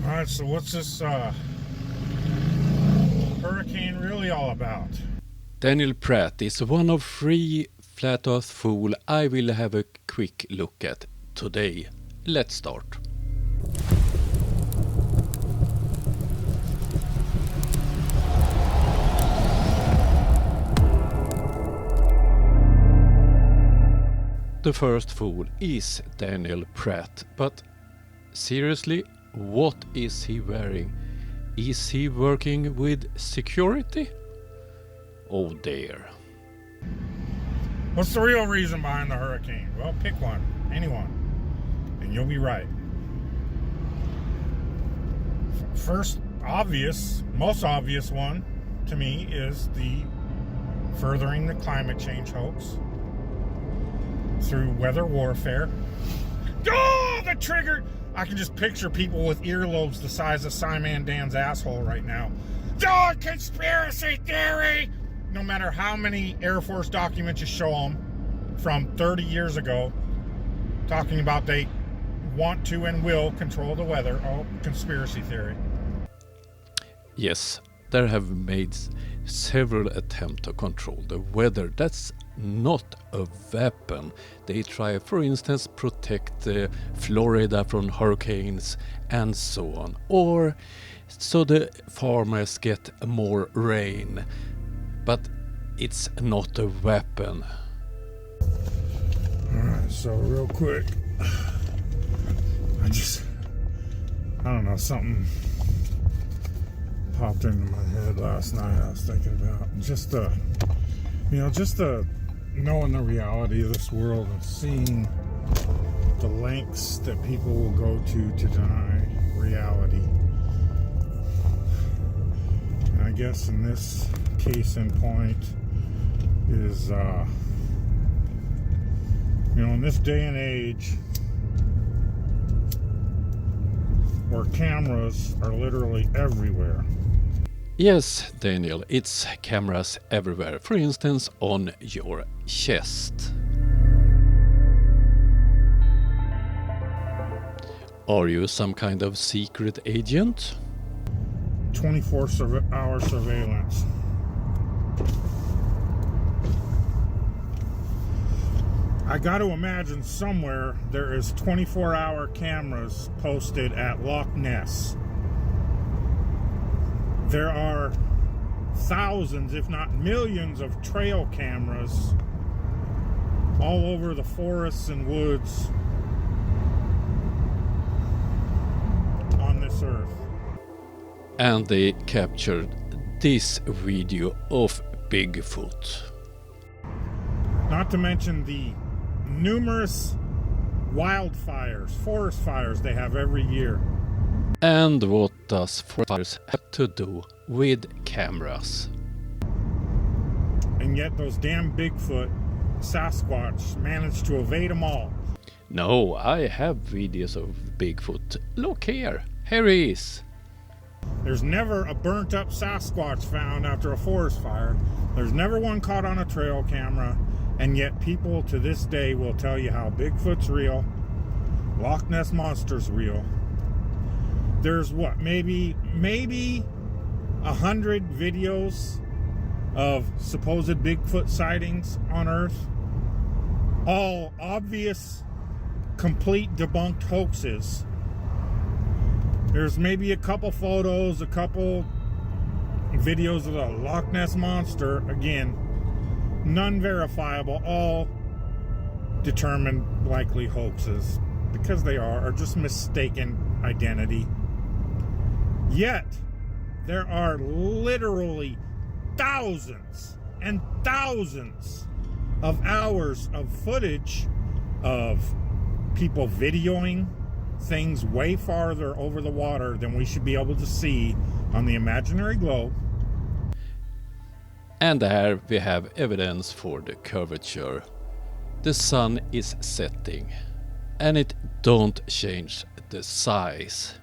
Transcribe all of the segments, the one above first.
Alright, so what's this hurricane really all about? Daniel Pratt is one of 3 flat earth fool I will have a quick look at today. Let's start. The first fool is Daniel Pratt, but seriously, what is he wearing? Is he working with security? Oh dear. What's the real reason behind the hurricane? Well, pick one, anyone, and you'll be right. First most obvious one to me is the furthering the climate change hoax through weather warfare. Oh, the trigger! I can just picture people with earlobes the size of Simon Dan's asshole right now. Oh, conspiracy theory! No matter how many Air Force documents you show them from 30 years ago, talking about they want to and will control the weather. Oh, conspiracy theory. Yes, there have made several attempts to control the weather. That's not a weapon. They try, for instance, protect Florida from hurricanes and so on, or so the farmers get more rain. But it's not a weapon. Alright, so real quick, I don't know, something popped into my head last night. I was thinking about just knowing the reality of this world and seeing the lengths that people will go to deny reality. And I guess in this case in point is, in this day and age where cameras are literally everywhere. Yes, Daniel, it's cameras everywhere, for instance on your chest. Are you some kind of secret agent? 24-hour surveillance. I got to imagine somewhere there is 24-hour cameras posted at Loch Ness. There are thousands, if not millions, of trail cameras all over the forests and woods on this earth. And they captured this video of Bigfoot. Not to mention the numerous wildfires, forest fires they have every year. And what does forest fires have to do with cameras? And yet those damn Bigfoot, Sasquatch managed to evade them all. No, I have videos of Bigfoot. Look here, here he is. There's never a burnt up Sasquatch found after a forest fire. There's never one caught on a trail camera. And yet people to this day will tell you how Bigfoot's real, Loch Ness Monster's real. There's what, maybe 100 videos of supposed Bigfoot sightings on Earth. All obvious, complete debunked hoaxes. There's maybe a couple photos, a couple videos of the Loch Ness Monster. Again, none verifiable, all determined likely hoaxes, because they are just mistaken identity. Yet, there are literally thousands and thousands of hours of footage of people videoing things way farther over the water than we should be able to see on the imaginary globe. And there we have evidence for the curvature. The sun is setting, and it don't change the size.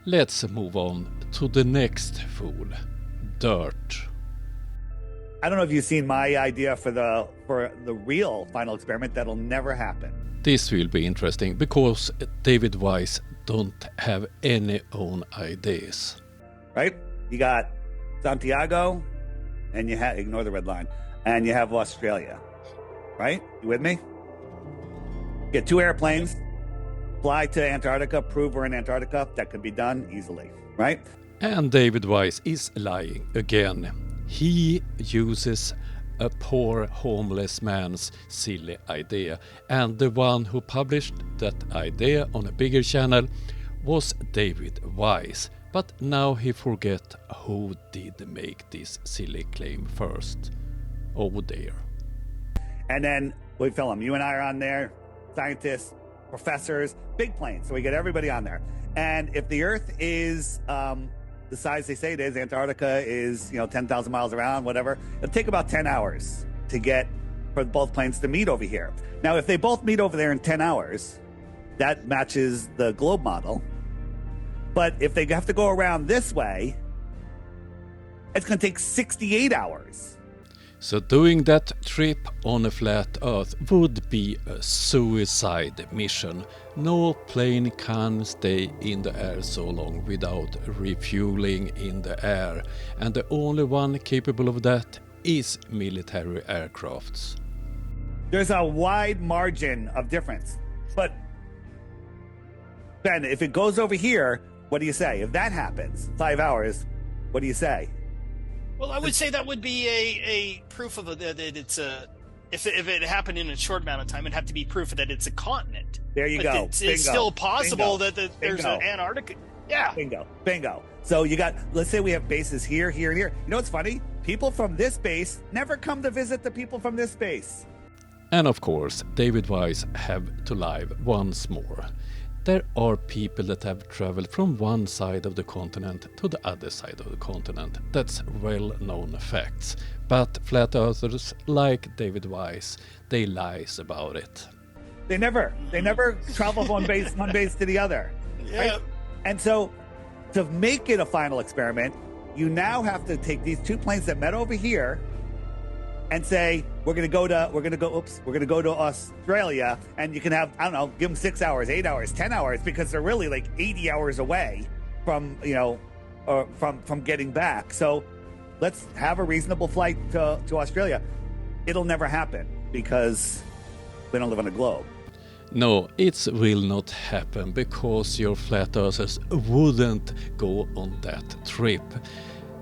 Let's move on to the next fool, DITRH. I don't know if you've seen my idea for the real final experiment that'll never happen. This will be interesting because David Weiss don't have any own ideas. Right? You got Santiago, and you have, ignore the red line, and you have Australia. Right? You with me? Get 2 airplanes, fly to Antarctica, prove we're in Antarctica. That could be done easily. Right? And David Weiss is lying again. He uses a poor homeless man's silly idea, and the one who published that idea on a bigger channel was David Weiss. But now he forget who did make this silly claim first. Oh dear. And then we film. You and I are on there, scientists, professors, big planes. So we get everybody on there. And if the Earth is the size they say it is, Antarctica is 10,000 miles around, whatever, it'll take about 10 hours to get for both planes to meet over here. Now, if they both meet over there in 10 hours, that matches the globe model. But if they have to go around this way, it's going to take 68 hours. So doing that trip on a flat Earth would be a suicide mission. No plane can stay in the air so long without refueling in the air, and the only one capable of that is military aircrafts. There's a wide margin of difference. But Ben, if it goes over here, what do you say? If that happens, 5 hours, what do you say? Well, I would say that would be a proof of that it's a. If it happened in a short amount of time, it'd have to be proof that it's a continent. There you but go. It's still possible that there's an Antarctica. Yeah. Bingo. So you got, let's say we have bases here, here, and here. You know what's funny? People from this base never come to visit the people from this base. And of course, David Weiss have to lie once more. There are people that have traveled from one side of the continent to the other side of the continent. That's well-known facts. But flat earthers like David Weiss, they lies about it. They never travel from one base to the other. Yeah. Right? And so to make it a final experiment, you now have to take these 2 planes that met over here and say, we're going to go to Australia, and you can have, I don't know, give them 6 hours, 8 hours, 10 hours, because they're really like 80 hours away from, from getting back. So let's have a reasonable flight to Australia. It'll never happen because we don't live on a globe. No, it will not happen because your flat earthers wouldn't go on that trip.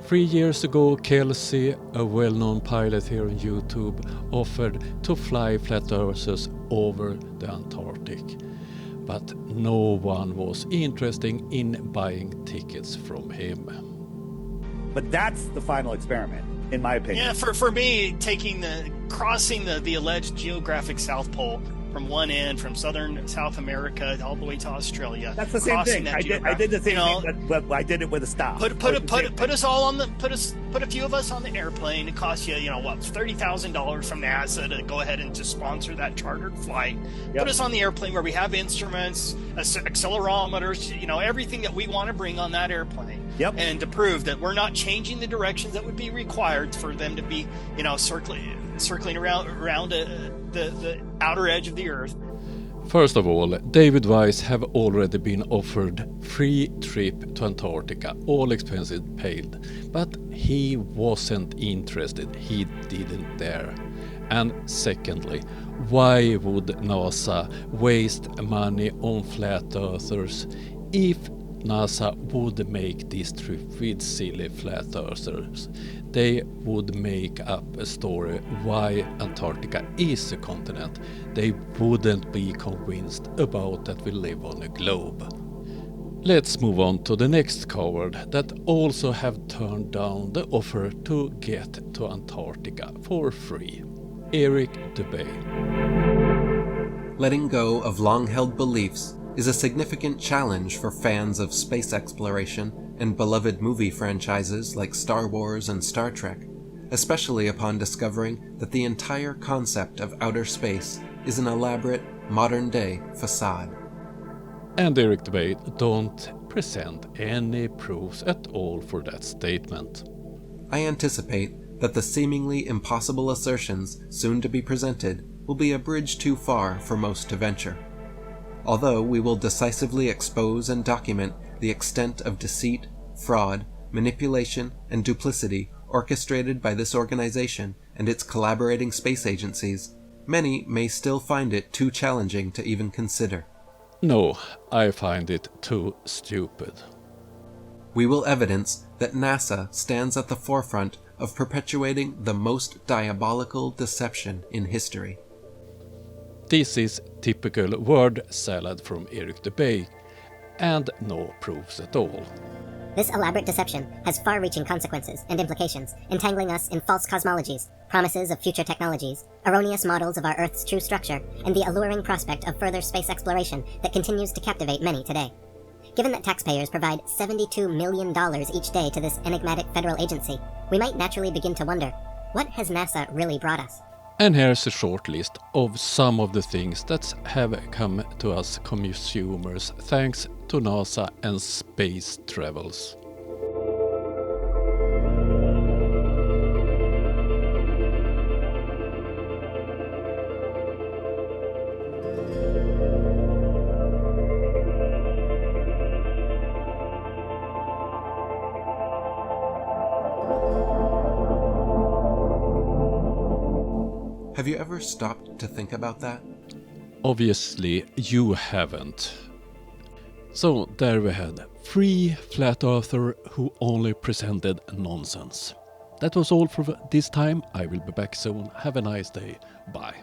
3 years ago, Kelsey, a well-known pilot here on YouTube, offered to fly flat earthers over the Antarctic. But no one was interested in buying tickets from him. But that's the final experiment, in my opinion. Yeah, for me, crossing the alleged geographic South Pole from one end, from southern South America all the way to Australia. That's the same thing. I did the same thing, but I did it with a stop. Put us all on put a few of us on the airplane. It costs you, $30,000 from NASA to go ahead and to sponsor that chartered flight. Yep. Put us on the airplane where we have instruments, accelerometers, everything that we want to bring on that airplane. Yep. And to prove that we're not changing the directions that would be required for them to be, circling around the outer edge of the Earth. First of all, David Weiss have already been offered free trip to Antarctica, all expenses paid, but he wasn't interested, he didn't dare. And secondly, why would NASA waste money on flat earthers if NASA would make this trip with silly flat earthers? They would make up a story why Antarctica is a continent. They wouldn't be convinced about that we live on a globe. Let's move on to the next coward that also have turned down the offer to get to Antarctica for free. Eric Debay. Letting go of long-held beliefs is a significant challenge for fans of space exploration and beloved movie franchises like Star Wars and Star Trek, especially upon discovering that the entire concept of outer space is an elaborate, modern-day facade. And Eric Debay don't present any proofs at all for that statement. I anticipate that the seemingly impossible assertions soon to be presented will be a bridge too far for most to venture. Although we will decisively expose and document the extent of deceit, fraud, manipulation, and duplicity orchestrated by this organization and its collaborating space agencies, many may still find it too challenging to even consider. No, I find it too stupid. We will evidence that NASA stands at the forefront of perpetuating the most diabolical deception in history. This is typical word salad from Eric Debunk, and no proofs at all. This elaborate deception has far-reaching consequences and implications, entangling us in false cosmologies, promises of future technologies, erroneous models of our Earth's true structure, and the alluring prospect of further space exploration that continues to captivate many today. Given that taxpayers provide $72 million each day to this enigmatic federal agency, we might naturally begin to wonder, what has NASA really brought us? And here's a short list of some of the things that have come to us consumers thanks to NASA and space travels. Have you ever stopped to think about that? Obviously, you haven't. So there we had 3 flat earther who only presented nonsense. That was all for this time. I will be back soon. Have a nice day. Bye.